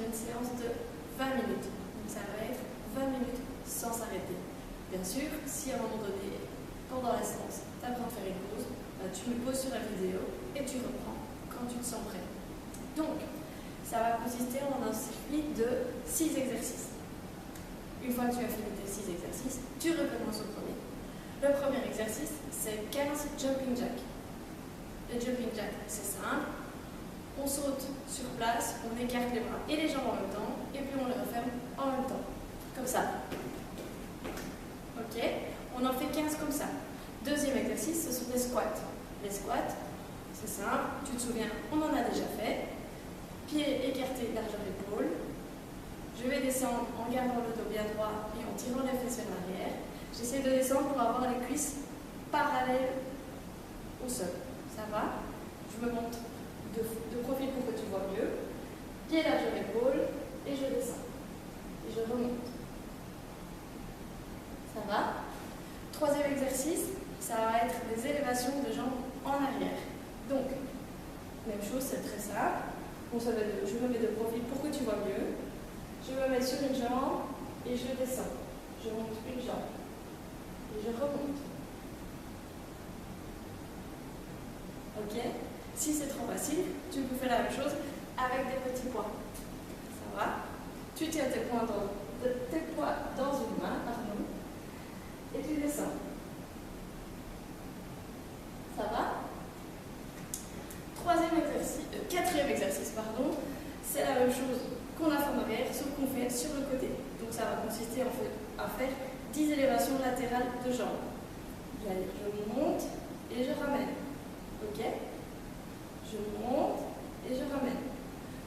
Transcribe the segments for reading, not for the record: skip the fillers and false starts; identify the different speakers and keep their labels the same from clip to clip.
Speaker 1: une séance de 20 minutes. Donc ça va être 20 minutes sans s'arrêter. Bien sûr, si à un moment donné, pendant la séance, tu as besoin de faire une pause, tu me poses sur la vidéo et tu reprends quand tu te sens prêt. Donc, ça va consister en un circuit de 6 exercices. Une fois que tu as fini tes 6 exercices, tu recommences au premier. Le premier exercice, c'est 15 jumping jacks. Le jumping jack, c'est simple. On saute sur place, on écarte les bras et les jambes en même temps, et puis on les referme en même temps. Comme ça. Ok? On en fait 15 comme ça. Deuxième exercice, ce sont des squats. Les squats, c'est simple, tu te souviens, on en a déjà fait. Pieds écartés, largeur épaule. Je vais descendre en gardant le dos bien droit et en tirant les fesses vers l'arrière. J'essaie de descendre pour avoir les cuisses parallèles au sol. Ça va? Je me monte de profil pour que tu vois mieux. Pieds largeur épaule et je descends. Et je remonte. Ça va? Troisième exercice, ça va être des élévations de jambes en arrière. Donc, même chose, c'est très simple. Je me mets de profil pour que tu vois mieux. Je me mets sur une jambe et je descends. Je monte une jambe et je remonte. Ok? Si c'est trop facile, tu peux faire la même chose avec des petits poids. Ça va? Tu tiens tes poids dans une main, pardon, et tu descends. Ça va? Quatrième exercice, c'est la même chose qu'on a fait en arrière, sauf qu'on fait sur le côté. Donc ça va consister à faire 10 élévations latérales de jambes. Je monte et je ramène. Ok? Je monte et je ramène.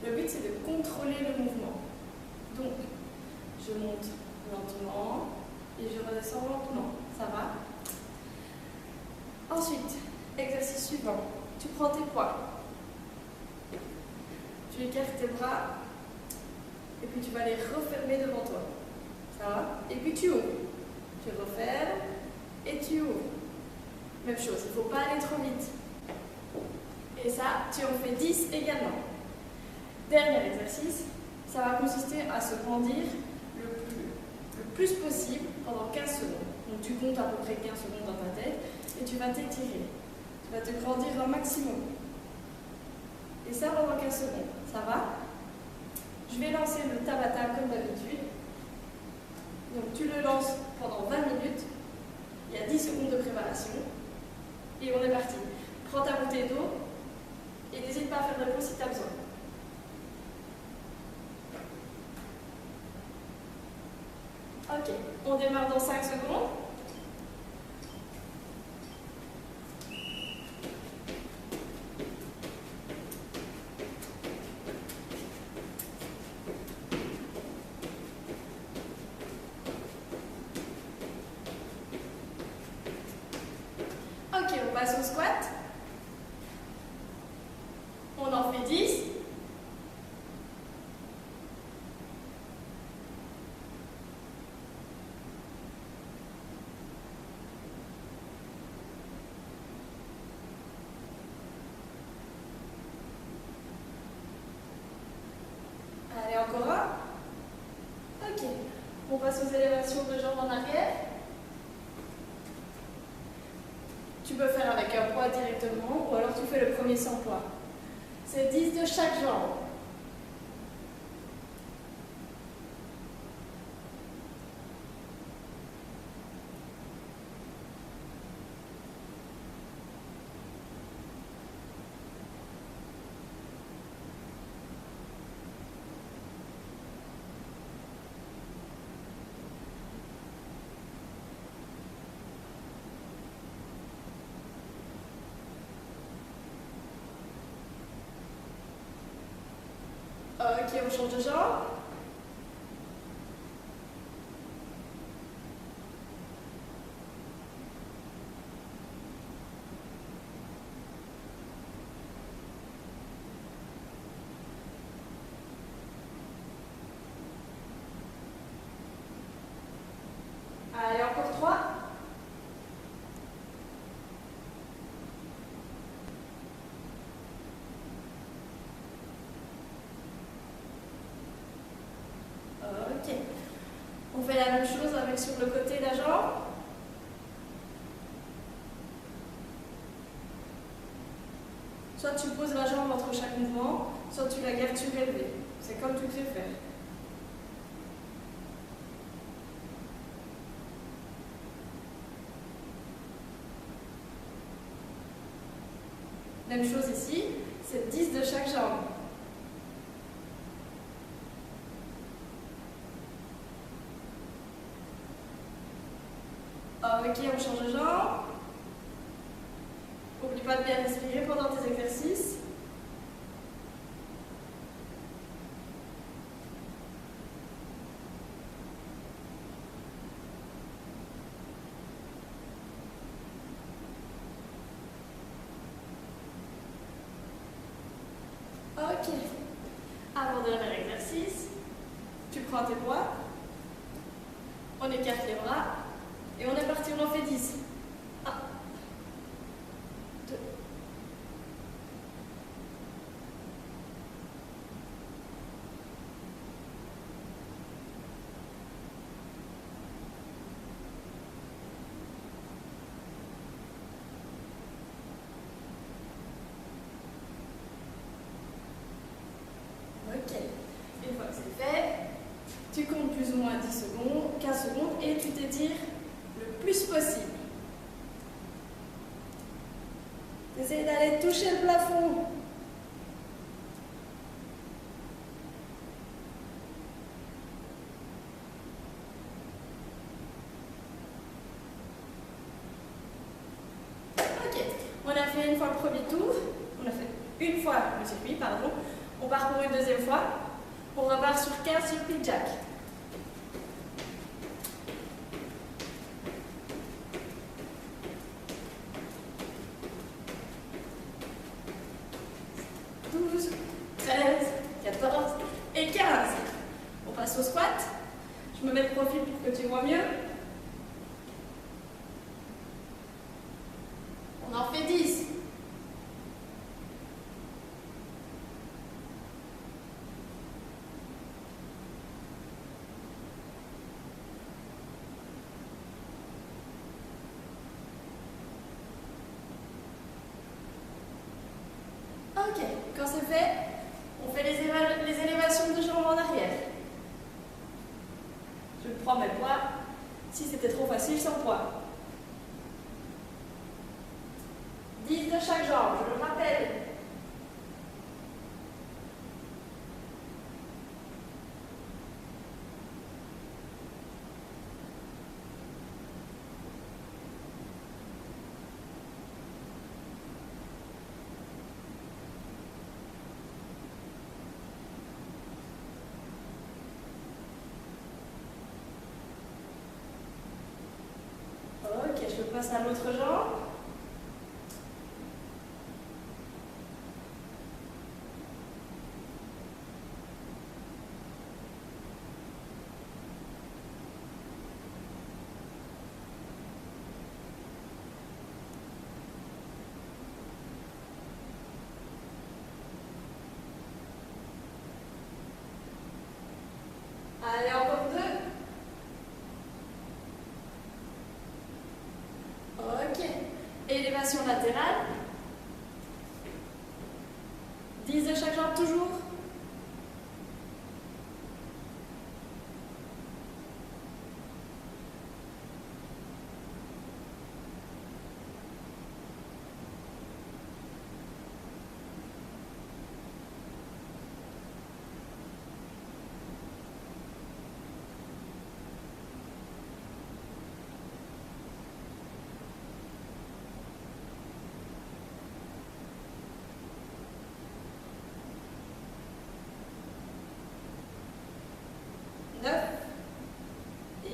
Speaker 1: Le but c'est de contrôler le mouvement. Donc, je monte lentement et je redescends lentement. Ça va? Ensuite, exercice suivant. Tu prends tes poids. Tu écartes tes bras et puis tu vas les refermer devant toi. Ça va? Et puis tu ouvres. Tu refermes et tu ouvres. Même chose, il ne faut pas aller trop vite. Et ça, tu en fais 10 également. Dernier exercice, ça va consister à se grandir le plus possible pendant 15 secondes. Donc tu comptes à peu près 15 secondes dans ta tête et tu vas t'étirer. Tu vas te grandir un maximum. Et ça pendant 15 secondes. Ça va? Je vais lancer le Tabata comme d'habitude. Donc tu le lances pendant 20 minutes. Il y a 10 secondes de préparation. Et on est parti. Prends ta bouteille d'eau et n'hésite pas à faire de pause si tu as besoin. Ok, on démarre dans 5 secondes. Ok, on passe au squat. On en fait 10. Allez, encore un. Ok, on passe aux élévations de jambes en arrière. Tu peux faire avec un poids directement ou alors tu fais le premier sans poids. C'est 10 de chaque jambe. Ok, on change de jambe. Allez, encore 3. faire sur le côté de la jambe. Soit tu poses la jambe entre chaque mouvement, soit tu la gardes surélevée. C'est comme tu préfères. Même chose ici, c'est 10 de chaque jambe. Ok, on change de jambe. N'oublie pas de bien respirer pendant tes exercices. Ok. Avant de faire l'exercice, tu prends tes poids, on écarte les bras et on est parti, on en fait 10. 1, 2. Ok. Une fois que c'est fait, tu comptes plus ou moins 10 secondes, 15 secondes et tu t'étires le plus possible. Essaye d'aller toucher le plafond. Ok, on a fait une fois le premier tour, on a fait une fois le circuit, pardon. On part pour une deuxième fois. On repart sur 15 circuits jack. Douze, 13, 14 et 15. On passe au squat. Je me mets de profil pour que tu vois mieux. On en fait 10. Ok, quand c'est fait, on fait les élévations de jambes en arrière. Je prends mes poids. Si c'était trop facile, sans poids. 10 de chaque jambe, je le rappelle. Ok, je passe à l'autre jambe. Allez, encore 2. Ok. Élévation latérale. 10 de chaque jambe toujours.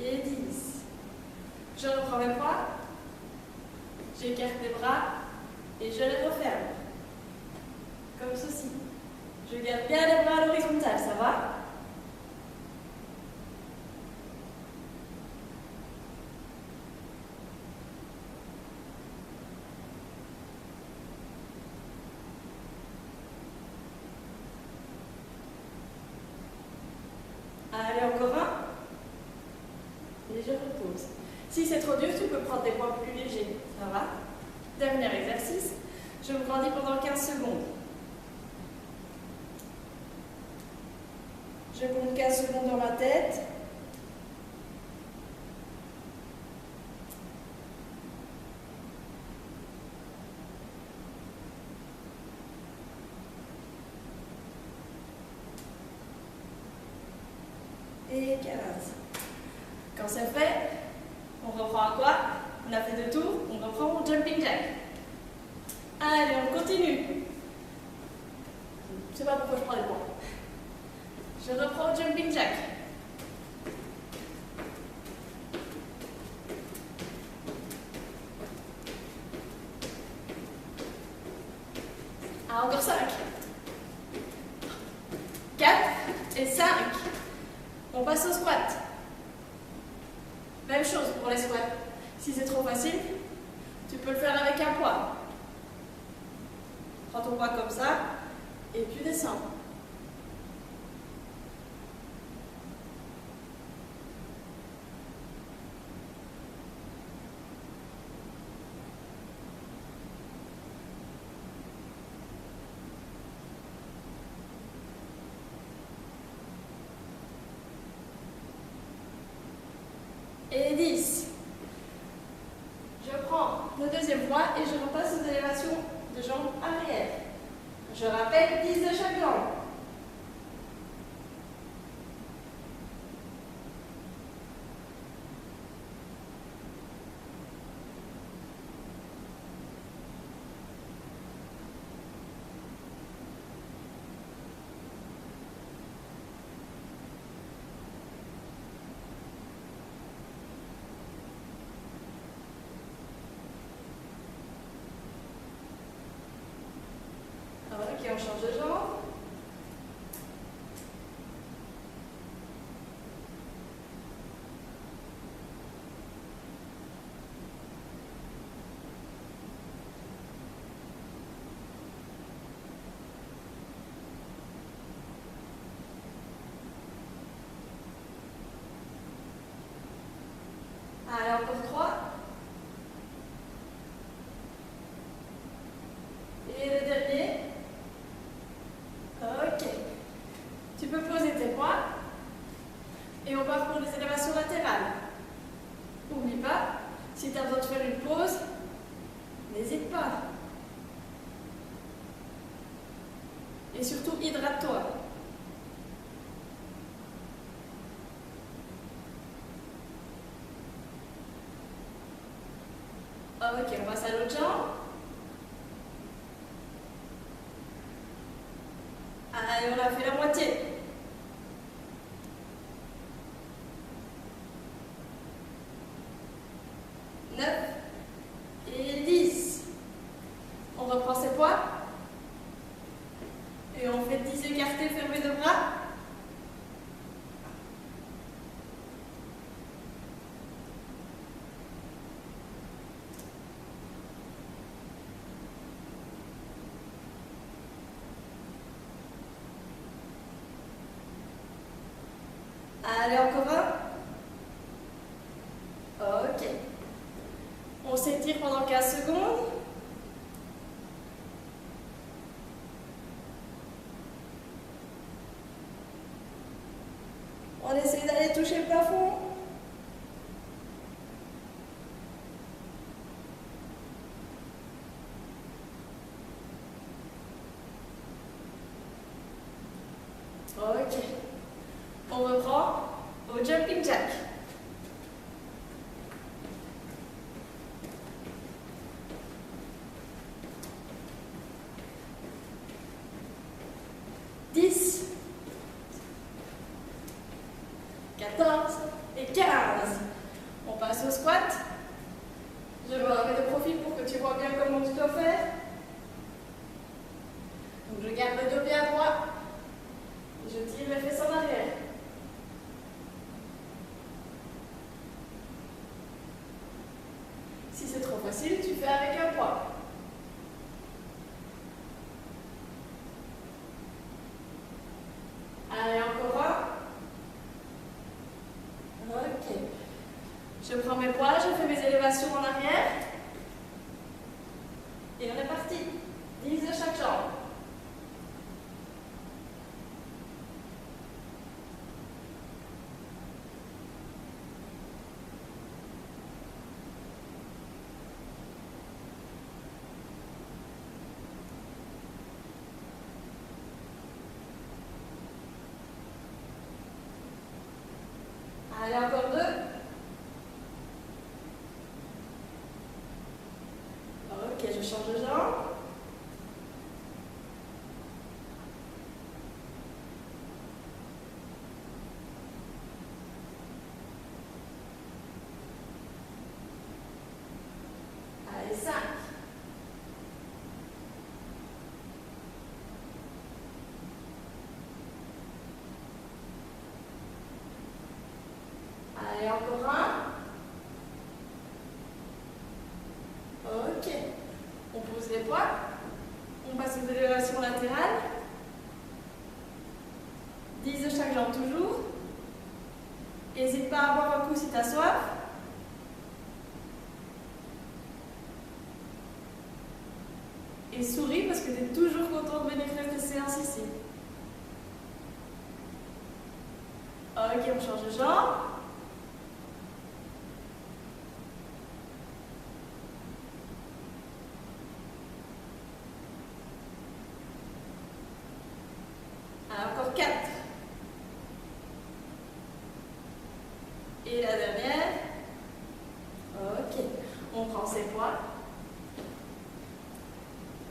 Speaker 1: Et 10. Je reprends mes poids, j'écarte les bras et je les referme. Comme ceci. Je garde bien les bras à l'horizontale, ça va? Allez, encore un. Et je retourne. Si c'est trop dur, tu peux prendre des poids plus légers. Ça va? Dernier exercice. Je me grandis pendant 15 secondes. Je compte 15 secondes dans ma tête. Et 15. Quand c'est fait, on reprend à quoi? On a fait 2 tours, on reprend au jumping jack. Allez, on continue. Je sais pas pourquoi je prends les points. Je reprends au jumping jack. Ah, encore 5. 4 et 5. On passe au squat. Même chose pour les squats. Si c'est trop facile, tu peux le faire avec un poids. Prends ton poids comme ça et tu descends. Et 10. Je prends le deuxième poids et je repasse aux élévations de jambes arrière. Je rappelle 10 de chaque jambe. Ok, on change de jambe. Allez, encore 3. Et le dernier. Ok. Tu peux poser tes poids. Et on part pour les élévations latérales. N'oublie pas, si tu as besoin de faire une pause, n'hésite pas. Et surtout, hydrate-toi. Ok, on passe à l'autre jambe. Allez, on a fait la moitié. Et 10. On reprend ses poids. Et on fait 10 écartés, fermés de bras. Allez, encore un. Ok. On s'étire pendant 15 secondes. On essaie d'aller toucher le plafond. Ok. On reprend au jumping jack. Dix, 14 et 15. On passe au squat. Je me remets de profil pour que tu vois bien comment tu dois faire. Donc je garde le dos bien droit. Je tire les fesses en arrière. Si c'est trop facile, tu fais avec un poids. Allez, encore un. Ok. Je prends mes poids, je Allez, encore 2. Ok, je change de jambe. Allez, 5. Allez, encore un. Ok. On pose les poids. On passe aux élévations latérales. 10 de chaque jambe toujours. N'hésite pas à boire un coup si tu as soif. Et souris parce que tu es toujours content de venir faire tes séances ici. Ok, on change de jambe. Encore 4. Et la dernière. Ok. On prend ses poids.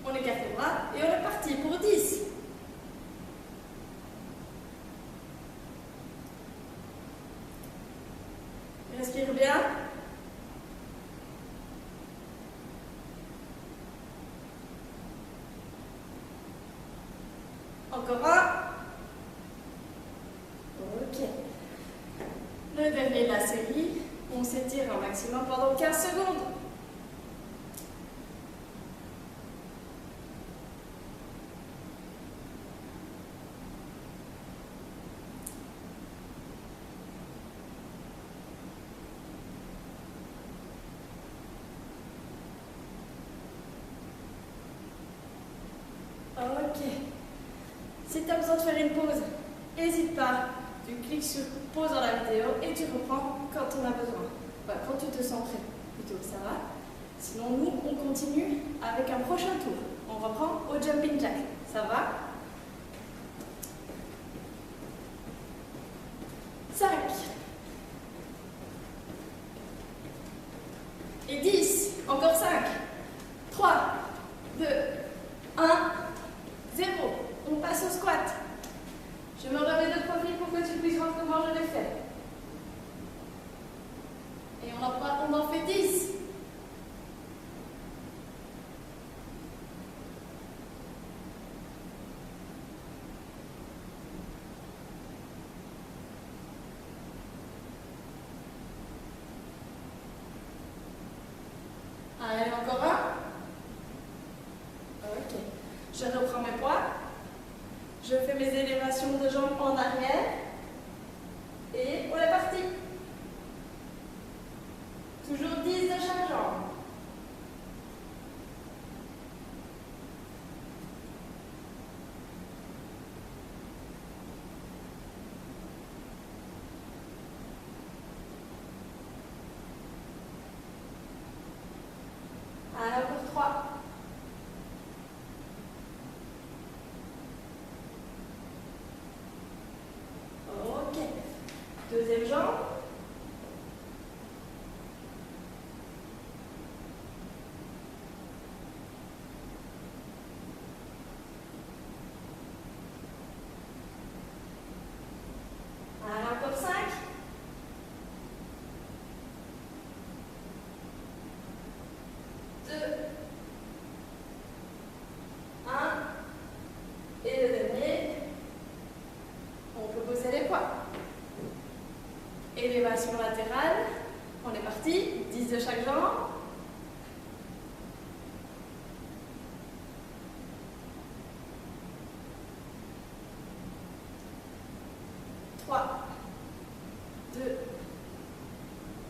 Speaker 1: On écarte les bras et on est parti pour 10. Respire bien. Encore un. Ok. Le dernier de la série, on s'étire un maximum pendant 15 secondes. Ok. Si tu as besoin de faire une pause, n'hésite pas. Tu cliques sur pause dans la vidéo et tu reprends quand on a besoin. Enfin, quand tu te sens prêt, plutôt, ça va. Sinon, nous, on continue avec un prochain tour. On reprend au jumping jack. Ça va? 5. Et 10. Encore 5. 3, 2, 1, 0. On passe au squat. Je me remets de profil pour que tu puisses voir comment je l'ai fait. Et on en fait 10. Allez, encore un. Ok. Je reprends mes poids. Je fais mes élévations de jambes en arrière. Et on est parti. Toujours 10 de chaque jambe. Allez, encore 3. Ok. Deuxième jambe. Allez, encore 5. 2, 1. Et le dernier. On peut poser les poids. Élévation latérale. On est parti. 10 de chaque jambe. Trois, 2,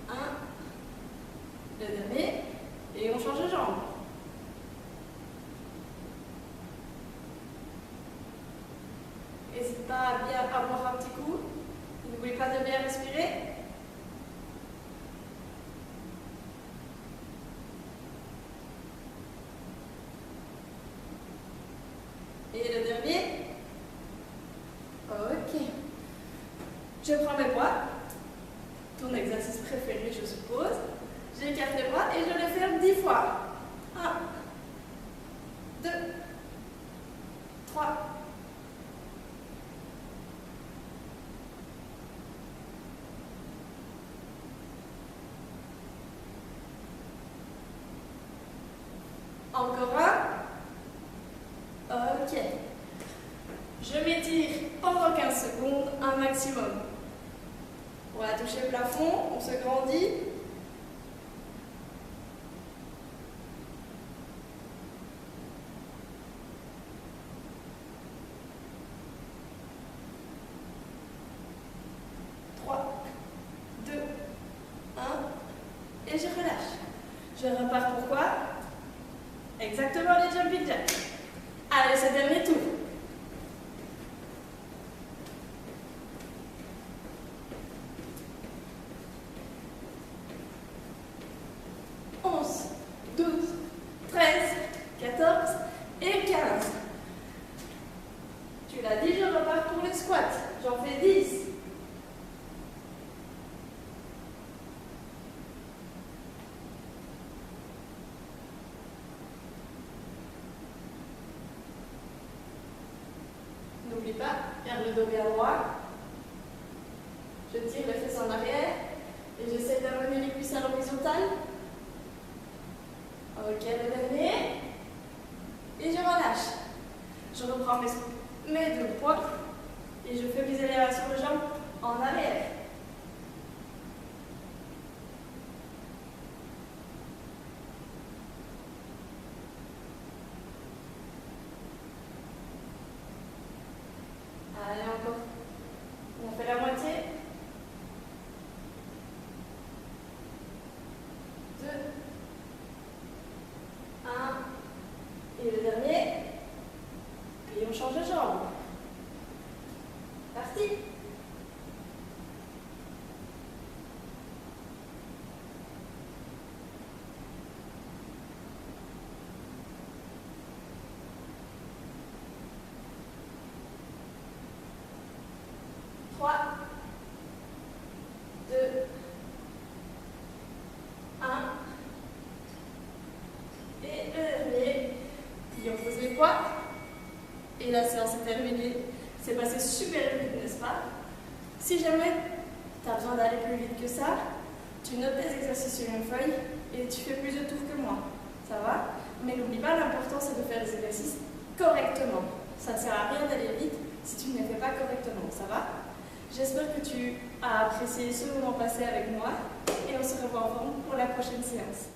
Speaker 1: 1. Le dernier. Et on change de jambe. N'hésite pas à bien avoir un petit coup. N'oubliez pas de bien respirer. Et le dernier. Ok. Je prends mes poids. ton exercice préféré, je suppose. J'écarte les bras et je les ferme 10 fois. 1, 2, 3, 1. Encore un. Ok. Je m'étire pendant 15 secondes, un maximum. On va toucher le plafond, on se grandit. Et je relâche. Je repars pour quoi? Exactement les jumping jacks. Allez, c'est dernier tour. « 11, 12, 13, 14 et 15. Tu l'as dit, je repars pour les squats. J'en fais 10. N'oublie pas, garde le dos bien droit. Je tire les fesses en arrière et j'essaie d'amener les cuisses à l'horizontale. Ok, le dernier. Et je relâche. Je reprends mes deux poids et je fais mes élévations de jambes en arrière. Allez, encore. On fait la moitié. 2, 1. Et le dernier. Puis on change de jambe. Parti. Trois, 2, 1. Et le dernier. Puis on pose les poids. Et la séance est terminée. C'est passé super vite, n'est-ce pas? Si jamais tu as besoin d'aller plus vite que ça, tu notes tes exercices sur une feuille et tu fais plus de tours que moi. Ça va? Mais n'oublie pas, l'important c'est de faire les exercices correctement. Ça ne sert à rien d'aller vite si tu ne les fais pas correctement. Ça va? J'espère que tu as apprécié ce moment passé avec moi et on se revoit ensemble pour la prochaine séance.